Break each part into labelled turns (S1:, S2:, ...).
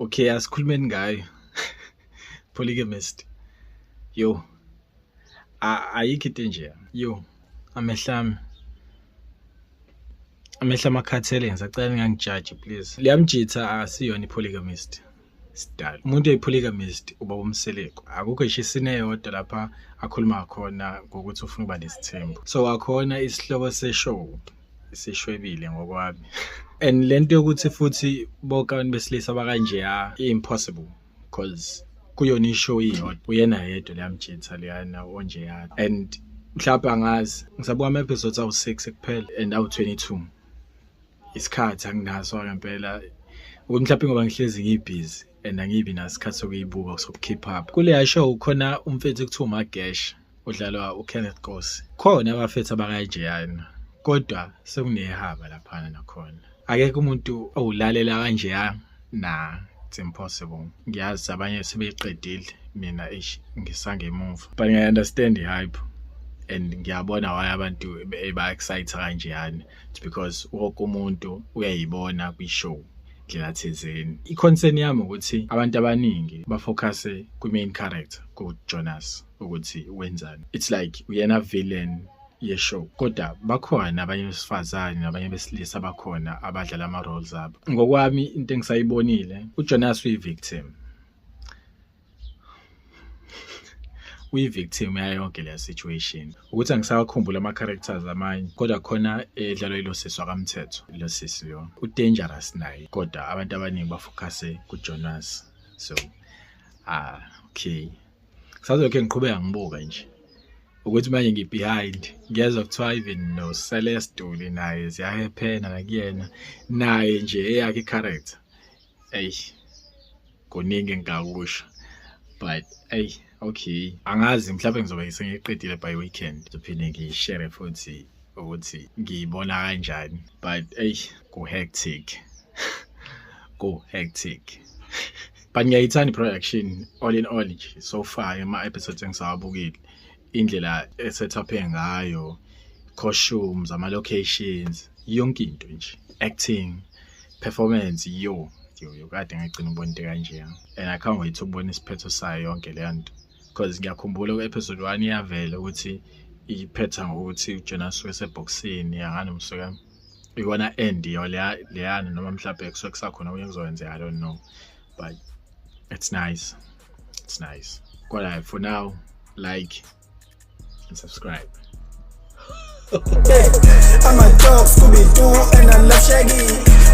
S1: Okay, asikhulumeni ngayo. Polygamist. Yo, ayikho into nje. Yo, amehla amakhathele ngisacela ningangijaji please. Liyamjitha asiyona ipolygamist. Sidala. Umuntu oyipolygamist uba umseleko. Akukho nje isineyodwa lapha akhuluma khona ngokuthi ufuna ukuba nesithembu. So akhona isihloko seshow sishwebile ngokwami. And lento yokuthi futhi bonke abantu besilisa abakanje impossible because kuyona ishow iyodwa uyena yedwa leyamjitha leyana onje yana. And mhlawumbe angazi ngisabuka ama episodes awu6 kuphela and awu22. Isikhathi anginaso ngempela ukuthi mhlawumbe ngoba ngihlezi ngibusy and angibi nasikhathi sokuyibuka sokukeep up. Kule show khona umfethu kuthiwa uMagesh odlalwa uKenneth Kosi. Khona abafethu abakanje yana. Kodwa sekunehaba laphana nakhona. Akekho umuntu owulalela kanje it's impossible. Ngiyazi abanye sebeyiqedile mina ngisangemuva. But I understand the hype and ngiyabona why abantu eba-excite kanje it's because wonke umuntu uyayibona kwi-show ndlela thizeni. I-concern yami ukuthi abantu abaningi bafocuse kwi-main character ku-Jonas ukuthi wenzani. It's like uyena villain yeshow. Kodwa bakhona abanye besifazane nabanye besilisa bakhona abadlala ama-roles abo. Ngokwami into engisayibonile uJonas uyi-victim. Uyi-victim yayo yonke le situation. Ukuthi angisakhumbula ama-characters amanye kodwa khona edlalwa ilosiswa kaMthetho. Ilosisi lo u-dangerous naye kodwa abantu abaningi bafocuse kuJonas. So okay. Sazokhe ngiqhubeka ngibuka nje. Ukuthi manje ngibehind ngiyezwa kuthiwa even no Celeste Duli naye ziyahephena nakuyena naye nje eyakhe i-character kuningi engakusho but okay angazi mhlawumbe ngizobe sengiqedile by weekend ngizophinde ngishare futhi ukuthi ngiyibona kanjani but go hectic but ngiyayithanda i-production all in all nje so far ema episodes engisawabukile indlela esethaphwe ngayo, costumes, ama-locations, yonke into nje. Acting, performance, yo kade ngigcina ubona into kanje. And I can't wait to ukubona isiphetho sayo yonke le nto. Because ngiyakhumbula ku-episode 1 iyavela ukuthi iphetha ngokuthi uJonas weseboxini yanganomsuka ikona end yo leyana noma mhlawumbe kusuke kusakhona okunye kuzokwenzeka I don't know. But it's nice. Kodwa for now, like and subscribe.
S2: I'm a dog, Scooby-Doo, and I love Shaggy.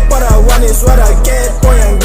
S2: What I want is what I get, boy, I'm